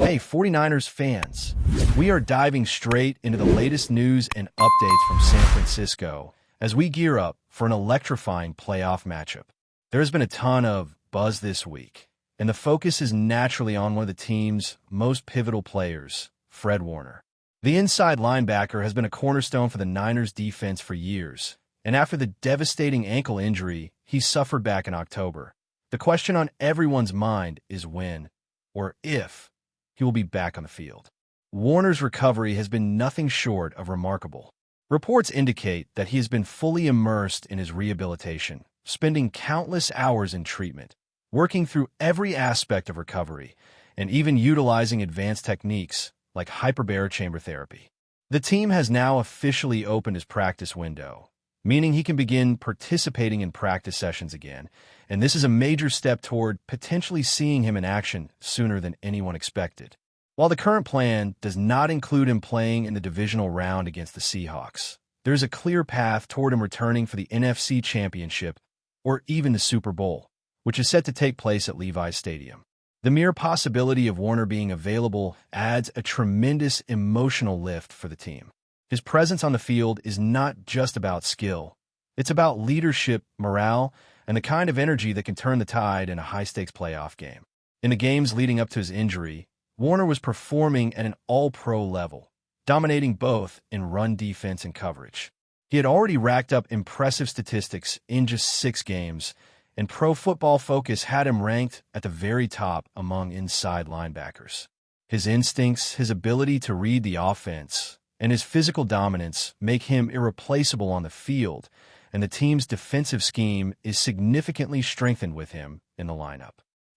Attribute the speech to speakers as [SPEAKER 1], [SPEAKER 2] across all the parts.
[SPEAKER 1] Hey, 49ers fans, we are diving straight into the latest news and updates from San Francisco as we gear up for an electrifying playoff matchup. There has been a ton of buzz this week, and the focus is naturally on one of the team's most pivotal players, Fred Warner. The inside linebacker has been a cornerstone for the Niners' defense for years, and after the devastating ankle injury he suffered back in October, the question on everyone's mind is when, or if, he will be back on the field. Warner's recovery has been nothing short of remarkable. Reports indicate that he has been fully immersed in his rehabilitation, spending countless hours in treatment, working through every aspect of recovery, and even utilizing advanced techniques like hyperbaric chamber therapy. The team has now officially opened his practice window, meaning he can begin participating in practice sessions again, and this is a major step toward potentially seeing him in action sooner than anyone expected. While the current plan does not include him playing in the divisional round against the Seahawks, there is a clear path toward him returning for the NFC Championship or even the Super Bowl, which is set to take place at Levi's Stadium. The mere possibility of Warner being available adds a tremendous emotional lift for the team. His presence on the field is not just about skill. It's about leadership, morale, and the kind of energy that can turn the tide in a high-stakes playoff game. In the games leading up to his injury, Warner was performing at an all-pro level, dominating both in run defense and coverage. He had already racked up impressive statistics in just 6 games, and Pro Football Focus had him ranked at the very top among inside linebackers. His instincts, his ability to read the offense, and his physical dominance make him irreplaceable on the field, and the team's defensive scheme is significantly strengthened with him in the lineup.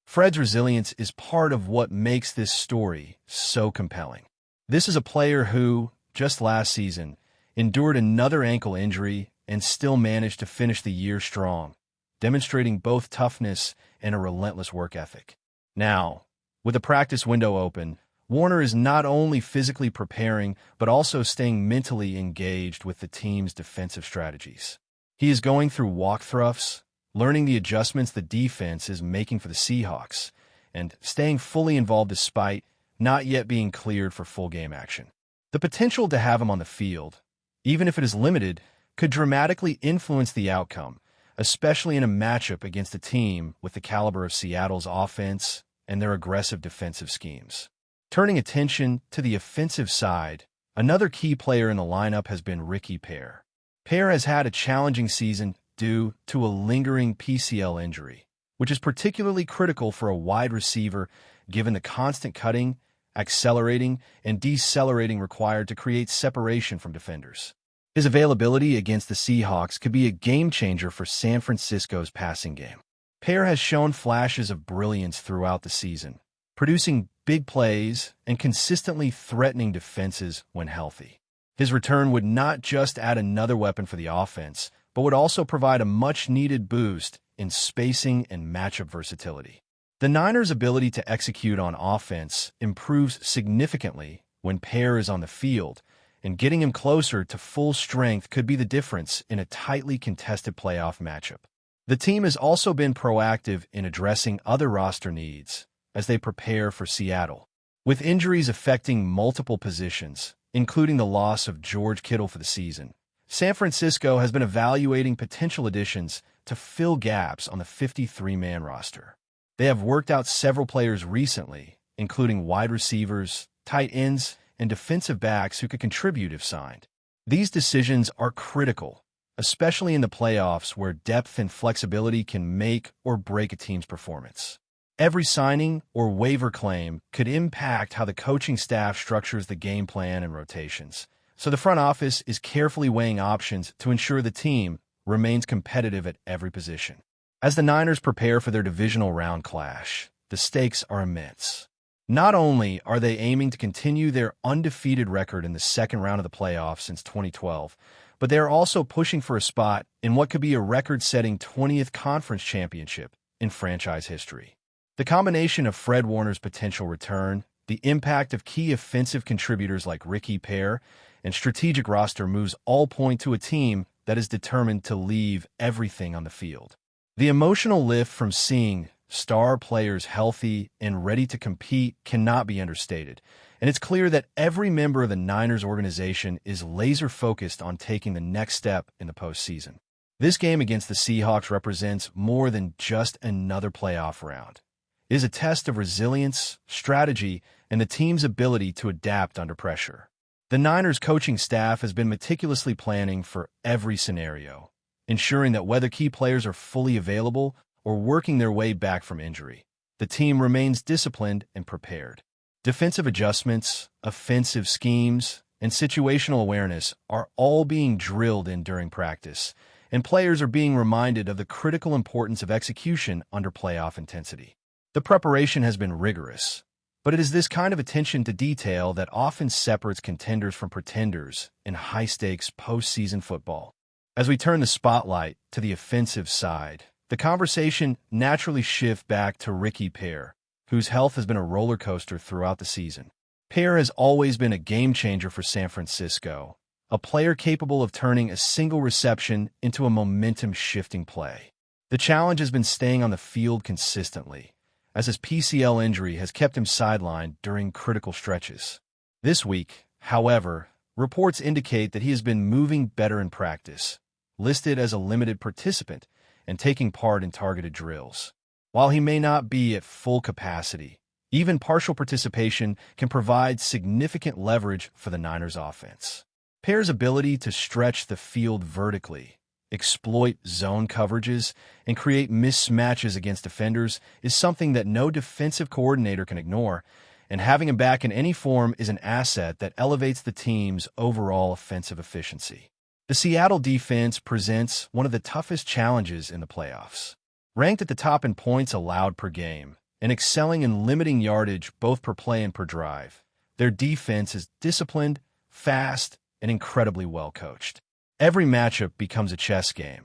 [SPEAKER 1] Fred's resilience is part of what makes this story so compelling. This is a player who, just last season, endured another ankle injury and still managed to finish the year strong, demonstrating both toughness and a relentless work ethic. Now, with the practice window open, Warner is not only physically preparing, but also staying mentally engaged with the team's defensive strategies. He is going through walkthroughs, learning the adjustments the defense is making for the Seahawks, and staying fully involved despite not yet being cleared for full game action. The potential to have him on the field, even if it is limited, could dramatically influence the outcome, especially in a matchup against a team with the caliber of Seattle's offense and their aggressive defensive schemes. Turning attention to the offensive side, another key player in the lineup has been Ricky Pearsall. Pearsall has had a challenging season due to a lingering PCL injury, which is particularly critical for a wide receiver given the constant cutting, accelerating, and decelerating required to create separation from defenders. His availability against the Seahawks could be a game-changer for San Francisco's passing game. Pearsall has shown flashes of brilliance throughout the season, producing big plays and consistently threatening defenses when healthy. His return would not just add another weapon for the offense, but would also provide a much-needed boost in spacing and matchup versatility. The Niners' ability to execute on offense improves significantly when Pearsall is on the field, and getting him closer to full strength could be the difference in a tightly contested playoff matchup. The team has also been proactive in addressing other roster needs as they prepare for Seattle. With injuries affecting multiple positions, including the loss of George Kittle for the season, San Francisco has been evaluating potential additions to fill gaps on the 53-man roster. They have worked out several players recently, including wide receivers, tight ends, and defensive backs who could contribute if signed. These decisions are critical, especially in the playoffs where depth and flexibility can make or break a team's performance. Every signing or waiver claim could impact how the coaching staff structures the game plan and rotations, so the front office is carefully weighing options to ensure the team remains competitive at every position. As the Niners prepare for their divisional round clash, the stakes are immense. Not only are they aiming to continue their undefeated record in the second round of the playoffs since 2012, but they are also pushing for a spot in what could be a record-setting 20th conference championship in franchise history. The combination of Fred Warner's potential return, the impact of key offensive contributors like Ricky Pearsall, and strategic roster moves all point to a team that is determined to leave everything on the field. The emotional lift from seeing star players healthy and ready to compete cannot be understated, and it's clear that every member of the Niners organization is laser-focused on taking the next step in the postseason. This game against the Seahawks represents more than just another playoff round. It is a test of resilience, strategy, and the team's ability to adapt under pressure. The Niners coaching staff has been meticulously planning for every scenario, ensuring that whether key players are fully available or working their way back from injury, the team remains disciplined and prepared. Defensive adjustments, offensive schemes, and situational awareness are all being drilled in during practice, and players are being reminded of the critical importance of execution under playoff intensity. The preparation has been rigorous, but it is this kind of attention to detail that often separates contenders from pretenders in high-stakes postseason football. As we turn the spotlight to the offensive side, the conversation naturally shifts back to Ricky Pearsall, whose health has been a roller coaster throughout the season. Pearsall has always been a game-changer for San Francisco, a player capable of turning a single reception into a momentum-shifting play. The challenge has been staying on the field consistently, as his PCL injury has kept him sidelined during critical stretches. This week, however, reports indicate that he has been moving better in practice, listed as a limited participant and taking part in targeted drills. While he may not be at full capacity, even partial participation can provide significant leverage for the Niners' offense. Pearsall's ability to stretch the field vertically, exploit zone coverages, and create mismatches against defenders is something that no defensive coordinator can ignore, and having him back in any form is an asset that elevates the team's overall offensive efficiency. The Seattle defense presents one of the toughest challenges in the playoffs. Ranked at the top in points allowed per game, and excelling in limiting yardage both per play and per drive, their defense is disciplined, fast, and incredibly well coached. Every matchup becomes a chess game,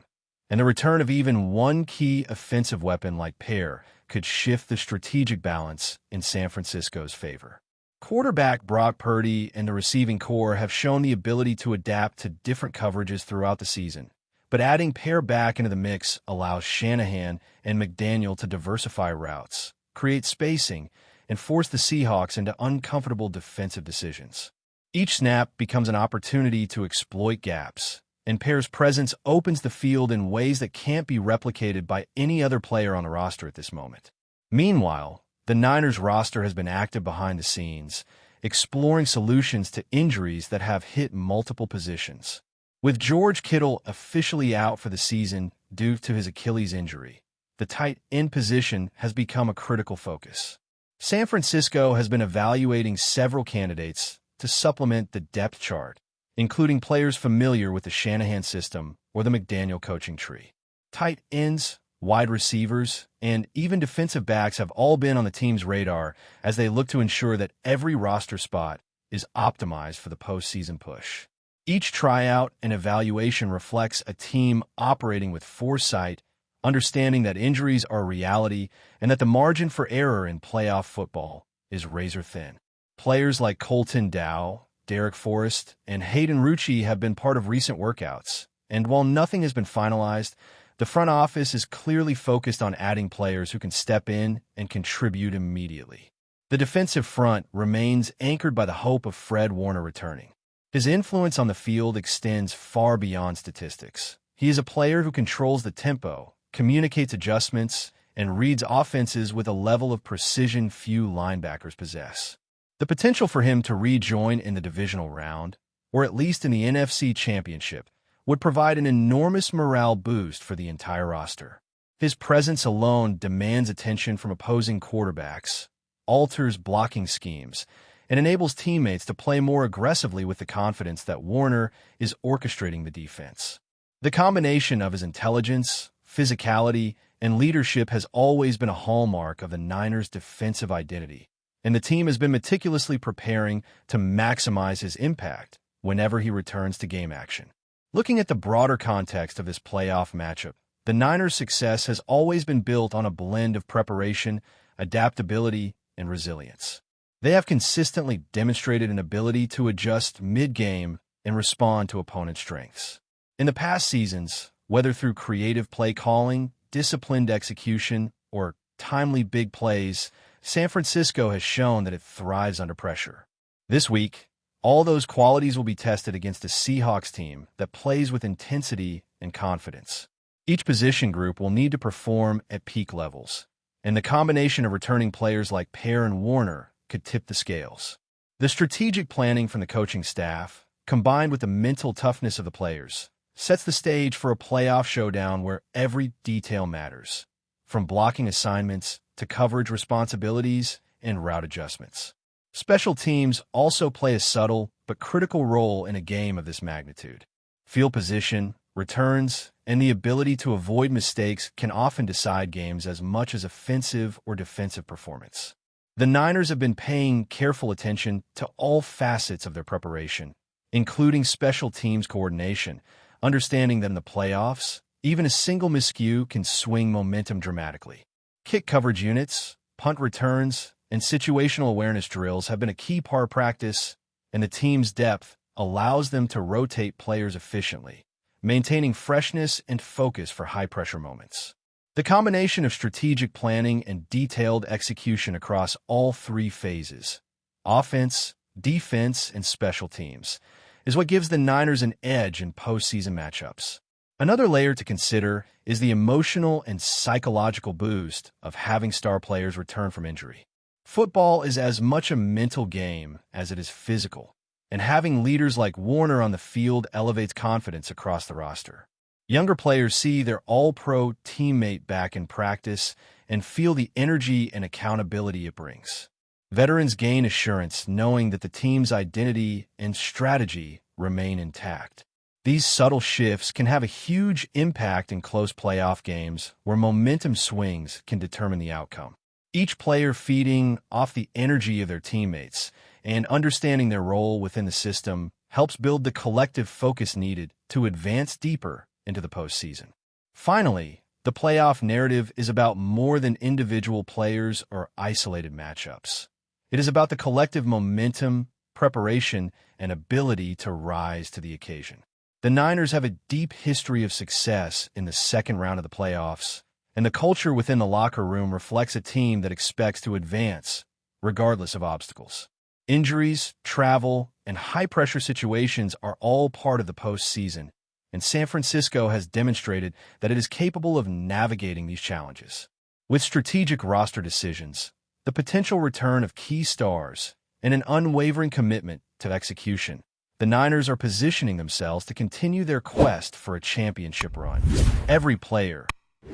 [SPEAKER 1] and the return of even one key offensive weapon like Pearsall could shift the strategic balance in San Francisco's favor. Quarterback Brock Purdy and the receiving corps have shown the ability to adapt to different coverages throughout the season, but adding Pearsall back into the mix allows Shanahan and McDaniel to diversify routes, create spacing, and force the Seahawks into uncomfortable defensive decisions. Each snap becomes an opportunity to exploit gaps, and Pearsall's presence opens the field in ways that can't be replicated by any other player on the roster at this moment. Meanwhile, the Niners roster has been active behind the scenes, exploring solutions to injuries that have hit multiple positions. With George Kittle officially out for the season due to his Achilles injury, the tight end position has become a critical focus. San Francisco has been evaluating several candidates to supplement the depth chart, including players familiar with the Shanahan system or the McDaniel coaching tree. Tight ends, wide receivers, and even defensive backs have all been on the team's radar as they look to ensure that every roster spot is optimized for the postseason push. Each tryout and evaluation reflects a team operating with foresight, understanding that injuries are a reality and that the margin for error in playoff football is razor thin. Players like Colton Dow, Derek Forrest, and Hayden Rucci have been part of recent workouts, and while nothing has been finalized, the front office is clearly focused on adding players who can step in and contribute immediately. The defensive front remains anchored by the hope of Fred Warner returning. His influence on the field extends far beyond statistics. He is a player who controls the tempo, communicates adjustments, and reads offenses with a level of precision few linebackers possess. The potential for him to rejoin in the divisional round, or at least in the NFC Championship, would provide an enormous morale boost for the entire roster. His presence alone demands attention from opposing quarterbacks, alters blocking schemes, and enables teammates to play more aggressively with the confidence that Warner is orchestrating the defense. The combination of his intelligence, physicality, and leadership has always been a hallmark of the Niners' defensive identity, and the team has been meticulously preparing to maximize his impact whenever he returns to game action. Looking at the broader context of this playoff matchup, the Niners' success has always been built on a blend of preparation, adaptability, and resilience. They have consistently demonstrated an ability to adjust mid-game and respond to opponent strengths. In the past seasons, whether through creative play calling, disciplined execution, or timely big plays, San Francisco has shown that it thrives under pressure. This week, all those qualities will be tested against a Seahawks team that plays with intensity and confidence. Each position group will need to perform at peak levels, and the combination of returning players like Pear and Warner could tip the scales. The strategic planning from the coaching staff, combined with the mental toughness of the players, sets the stage for a playoff showdown where every detail matters, from blocking assignments to coverage responsibilities and route adjustments. Special teams also play a subtle but critical role in a game of this magnitude. Field position, returns, and the ability to avoid mistakes can often decide games as much as offensive or defensive performance. The Niners have been paying careful attention to all facets of their preparation, including special teams coordination, understanding that in the playoffs, even a single miscue can swing momentum dramatically. Kick coverage units, punt returns, and situational awareness drills have been a key part of practice, and the team's depth allows them to rotate players efficiently, maintaining freshness and focus for high-pressure moments. The combination of strategic planning and detailed execution across all three phases, offense, defense, and special teams, is what gives the Niners an edge in postseason matchups. Another layer to consider is the emotional and psychological boost of having star players return from injury. Football is as much a mental game as it is physical, and having leaders like Warner on the field elevates confidence across the roster. Younger players see their all-pro teammate back in practice and feel the energy and accountability it brings. Veterans gain assurance knowing that the team's identity and strategy remain intact. These subtle shifts can have a huge impact in close playoff games where momentum swings can determine the outcome. Each player feeding off the energy of their teammates and understanding their role within the system helps build the collective focus needed to advance deeper into the postseason. Finally, the playoff narrative is about more than individual players or isolated matchups. It is about the collective momentum, preparation, and ability to rise to the occasion. The Niners have a deep history of success in the second round of the playoffs, and the culture within the locker room reflects a team that expects to advance, regardless of obstacles. Injuries, travel, and high-pressure situations are all part of the postseason, and San Francisco has demonstrated that it is capable of navigating these challenges. With strategic roster decisions, the potential return of key stars, and an unwavering commitment to execution, the Niners are positioning themselves to continue their quest for a championship run. Every player,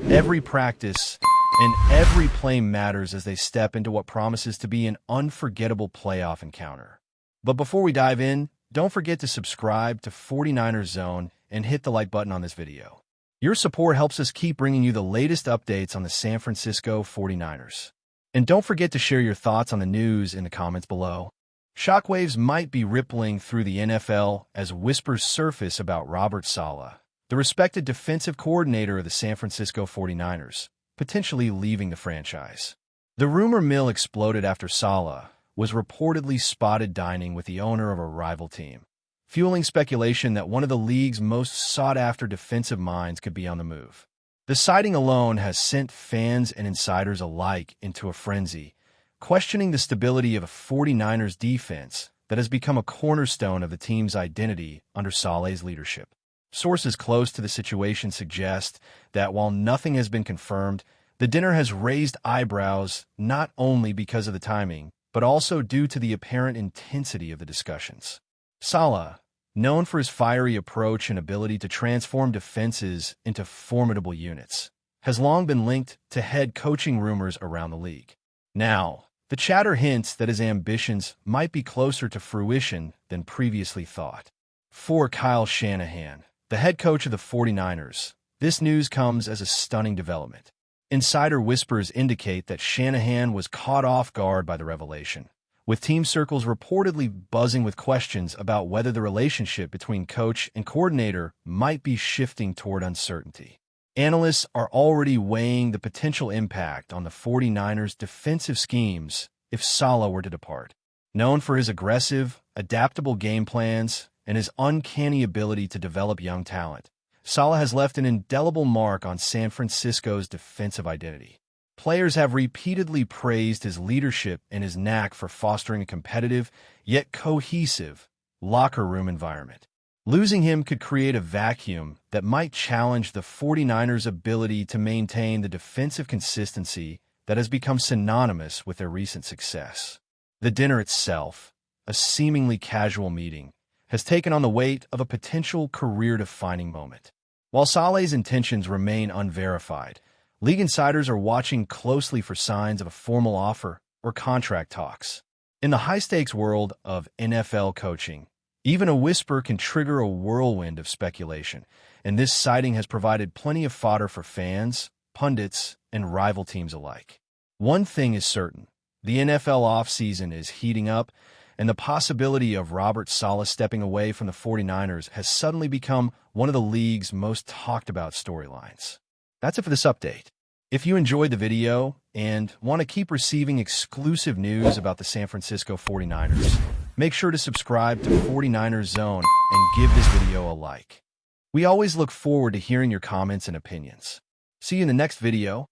[SPEAKER 1] every practice, and every play matters as they step into what promises to be an unforgettable playoff encounter. But before we dive in, don't forget to subscribe to 49ers Zone and hit the like button on this video. Your support helps us keep bringing you the latest updates on the San Francisco 49ers. And don't forget to share your thoughts on the news in the comments below. Shockwaves might be rippling through the NFL as whispers surface about Robert Saleh, the respected defensive coordinator of the San Francisco 49ers, potentially leaving the franchise. The rumor mill exploded after Saleh was reportedly spotted dining with the owner of a rival team, fueling speculation that one of the league's most sought-after defensive minds could be on the move. The sighting alone has sent fans and insiders alike into a frenzy, questioning the stability of a 49ers defense that has become a cornerstone of the team's identity under Saleh's leadership. Sources close to the situation suggest that while nothing has been confirmed, the dinner has raised eyebrows not only because of the timing, but also due to the apparent intensity of the discussions. Saleh, known for his fiery approach and ability to transform defenses into formidable units, has long been linked to head coaching rumors around the league. Now, the chatter hints that his ambitions might be closer to fruition than previously thought. For Kyle Shanahan, the head coach of the 49ers, this news comes as a stunning development. Insider whispers indicate that Shanahan was caught off guard by the revelation, with team circles reportedly buzzing with questions about whether the relationship between coach and coordinator might be shifting toward uncertainty. Analysts are already weighing the potential impact on the 49ers' defensive schemes if Saleh were to depart. Known for his aggressive, adaptable game plans and his uncanny ability to develop young talent, Saleh has left an indelible mark on San Francisco's defensive identity. Players have repeatedly praised his leadership and his knack for fostering a competitive, yet cohesive, locker room environment. Losing him could create a vacuum that might challenge the 49ers' ability to maintain the defensive consistency that has become synonymous with their recent success. The dinner itself, a seemingly casual meeting, has taken on the weight of a potential career-defining moment. While Saleh's intentions remain unverified, league insiders are watching closely for signs of a formal offer or contract talks. In the high-stakes world of NFL coaching, even a whisper can trigger a whirlwind of speculation, and this sighting has provided plenty of fodder for fans, pundits, and rival teams alike. One thing is certain: the NFL offseason is heating up, and the possibility of Robert Saleh stepping away from the 49ers has suddenly become one of the league's most talked-about storylines. That's it for this update. If you enjoyed the video and want to keep receiving exclusive news about the San Francisco 49ers, make sure to subscribe to 49ers Zone and give this video a like. We always look forward to hearing your comments and opinions. See you in the next video.